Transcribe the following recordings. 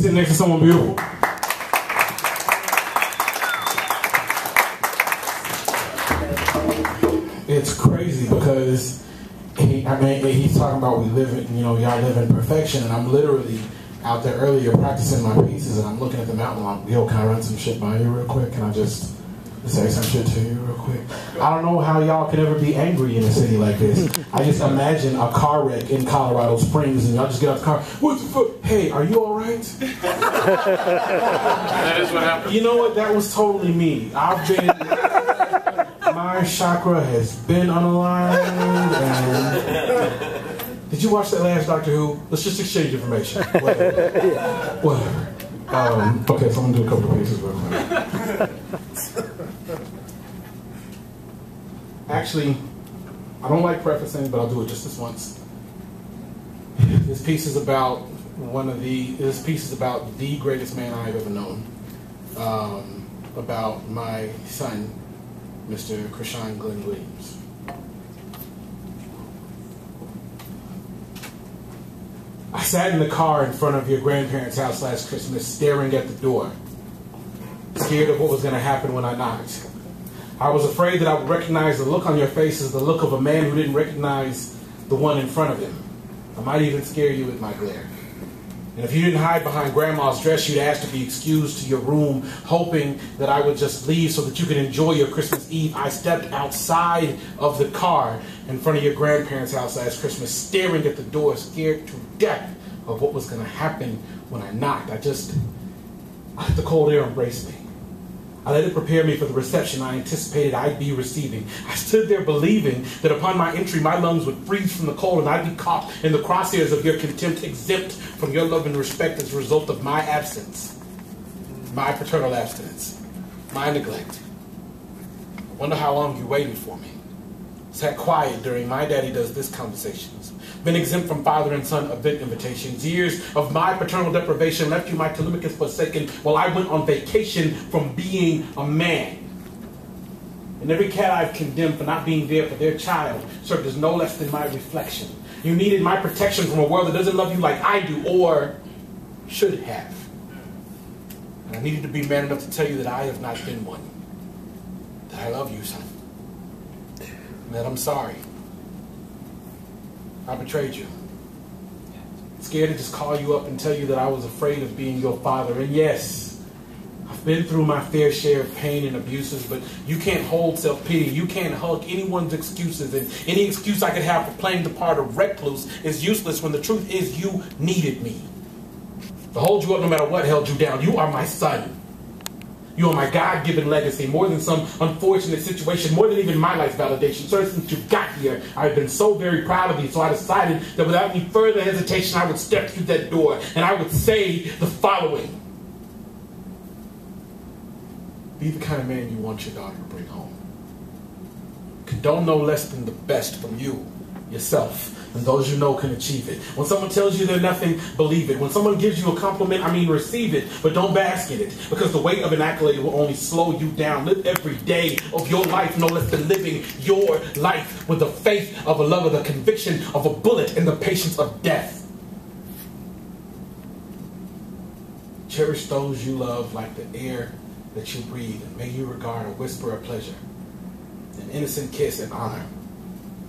sitting next to someone beautiful. It's crazy because he's talking about we live in, y'all live in perfection, and I'm literally out there earlier practicing my pieces, and I'm looking at the mountain. I'm, yo, can I run some shit by you real quick? Can I just say some shit to you real quick? I don't know how y'all could ever be angry in a city like this. I just imagine a car wreck in Colorado Springs, and y'all just get out the car. What the fuck? Hey, are you all right? That is what happened. You know what? That was totally me. My chakra has been unaligned, and did you watch that last Doctor Who? Let's just exchange information. Whatever. Okay, so I'm gonna do a couple of pieces real quick. Actually, I don't like prefacing, but I'll do it just this once. This piece is about the greatest man I've ever known. About my son, Mr. Krishan Glenn Williams. I sat in the car in front of your grandparents' house last Christmas, staring at the door, scared of what was going to happen when I knocked. I was afraid that I would recognize the look on your face as the look of a man who didn't recognize the one in front of him. I might even scare you with my glare. And if you didn't hide behind Grandma's dress, you'd ask to be excused to your room, hoping that I would just leave so that you could enjoy your Christmas Eve. I stepped outside of the car in front of your grandparents' house last Christmas, staring at the door, scared to death of what was going to happen when I knocked. I let the cold air embrace me. I let it prepare me for the reception I anticipated I'd be receiving. I stood there believing that upon my entry, my lungs would freeze from the cold and I'd be caught in the crosshairs of your contempt, exempt from your love and respect as a result of my absence, my paternal abstinence, my neglect. I wonder how long you waited for me. Sat quiet during my daddy does this conversations. Been exempt from father and son event invitations. Years of my paternal deprivation left you my Telemachus forsaken while I went on vacation from being a man. And every cat I've condemned for not being there for their child served as no less than my reflection. You needed my protection from a world that doesn't love you like I do, or should have. And I needed to be man enough to tell you that I have not been one. That I love you, son. And that I'm sorry. I betrayed you. Scared to just call you up and tell you that I was afraid of being your father. And yes, I've been through my fair share of pain and abuses, but you can't hold self-pity. You can't hug anyone's excuses. And any excuse I could have for playing the part of recluse is useless when the truth is you needed me. To hold you up no matter what held you down. You are my son. You are my God-given legacy, more than some unfortunate situation, more than even my life validation. Sir, since you got here, I've been so very proud of you, so I decided that without any further hesitation, I would step through that door and I would say the following. Be the kind of man you want your daughter to bring home. Condone no less than the best from you, yourself, and those you know can achieve it. When someone tells you they're nothing, believe it. When someone gives you a compliment, receive it, but don't bask in it, because the weight of an accolade will only slow you down. Live every day of your life no less than living your life with the faith of a lover, the conviction of a bullet, and the patience of death. Cherish those you love like the air that you breathe, and may you regard a whisper of pleasure, an innocent kiss and honor,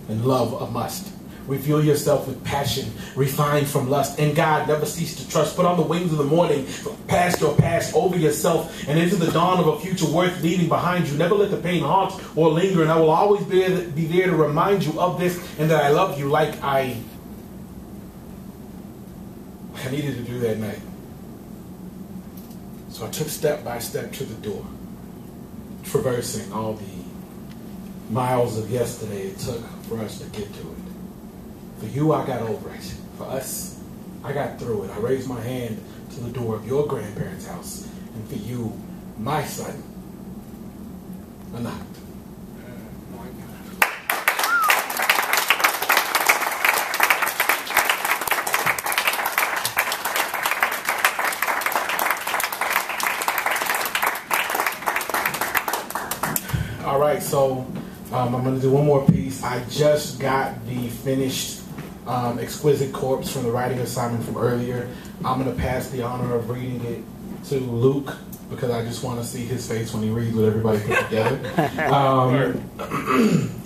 and love a must. Refuel yourself with passion, refined from lust. And God, never cease to trust. Put on the wings of the morning, past your past, over yourself, and into the dawn of a future worth leaving behind you. Never let the pain haunt or linger, and I will always be there to remind you of this, and that I love you like I needed to do that night. So I took step by step to the door, traversing all the miles of yesterday it took for us to get to it. For you, I got over it. For us, I got through it. I raised my hand to the door of your grandparents' house. And for you, my son, I knocked. All right, so I'm going to do one more piece. I just got the finished Exquisite Corpse from the writing assignment from earlier. I'm going to pass the honor of reading it to Luke because I just want to see his face when he reads what everybody put together.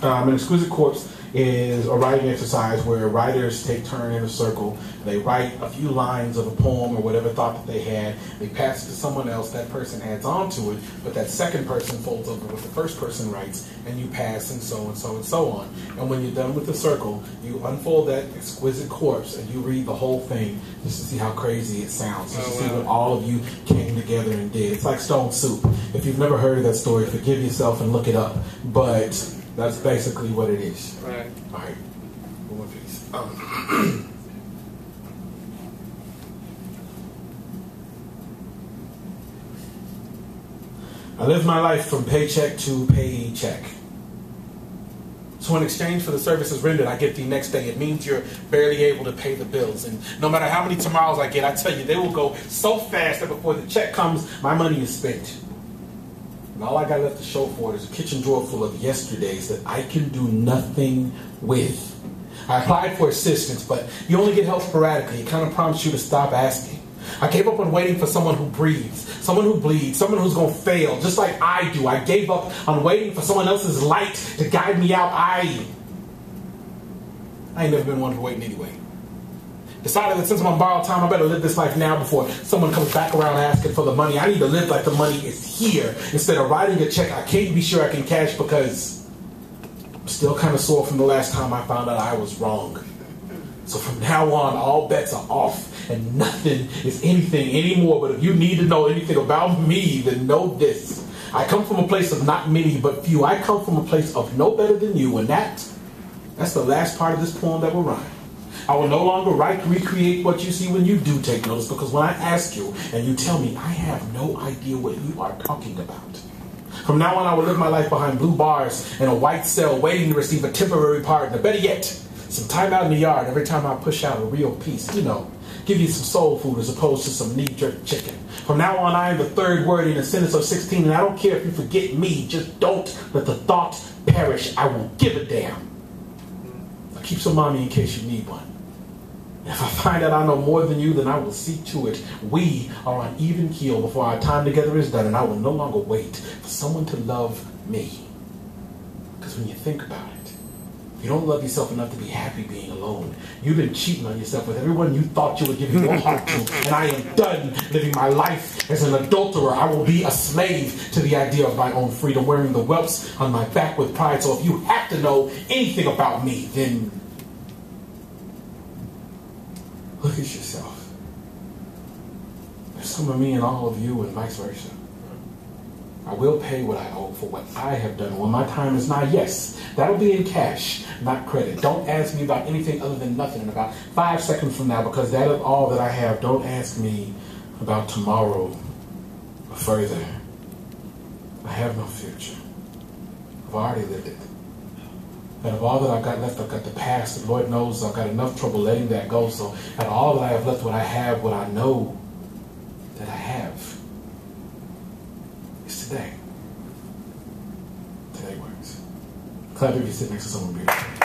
An Exquisite Corpse is a writing exercise where writers take turn in a circle. They write a few lines of a poem or whatever thought that they had. They pass it to someone else. That person adds on to it, but that second person folds over what the first person writes, and you pass, and so and so and so on. And when you're done with the circle, you unfold that exquisite corpse and you read the whole thing just to see how crazy it sounds, just to see what all of you came together and did. It's like Stone Soup. If you've never heard of that story, forgive yourself and look it up. But that's basically what it is. Right. All right. One piece. I live my life from paycheck to paycheck. So in exchange for the services rendered, I get the next day. It means you're barely able to pay the bills. And no matter how many tomorrows I get, I tell you, they will go so fast that before the check comes, my money is spent. And all I got left to show for it is a kitchen drawer full of yesterdays that I can do nothing with. I applied for assistance, but you only get help sporadically. It kind of prompts you to stop asking. I gave up on waiting for someone who breathes, someone who bleeds, someone who's going to fail, just like I do. I gave up on waiting for someone else's light to guide me out. I ain't never been one for waiting anyway. Decided that since I'm on borrowed time, I better live this life now before someone comes back around asking for the money. I need to live like the money is here instead of writing a check I can't be sure I can cash because I'm still kind of sore from the last time I found out I was wrong. So from now on, all bets are off and nothing is anything anymore. But if you need to know anything about me, then know this. I come from a place of not many but few. I come from a place of no better than you, and that's the last part of this poem that will rhyme. I will no longer recreate what you see when you do take notice, because when I ask you and you tell me, I have no idea what you are talking about. From now on, I will live my life behind blue bars in a white cell, waiting to receive a temporary pardon, or better yet, some time out in the yard every time I push out a real piece. You know, give you some soul food as opposed to some knee-jerk chicken. From now on, I am the third word in a sentence of 16, and I don't care if you forget me. Just don't let the thought perish. I won't give a damn. I'll keep some mommy in case you need one. If I find out I know more than you, then I will see to it we are on even keel before our time together is done, and I will no longer wait for someone to love me. Because when you think about it, you don't love yourself enough to be happy being alone. You've been cheating on yourself with everyone you thought you would give your heart to, and I am done living my life as an adulterer. I will be a slave to the idea of my own freedom, wearing the whelps on my back with pride. So if you have to know anything about me, then look at yourself. There's some of me and all of you and vice versa. I will pay what I owe for what I have done. When my time is nigh, yes, that'll be in cash, not credit. Don't ask me about anything other than nothing in about 5 seconds from now, because that is all that I have. Don't ask me about tomorrow or further. I have no future. I've already lived it. And of all that I've got left, I've got the past. And Lord knows I've got enough trouble letting that go. So out of all that I have left, what I have, what I know that I have, is today. Today works. Clap if you sit next to someone beautiful.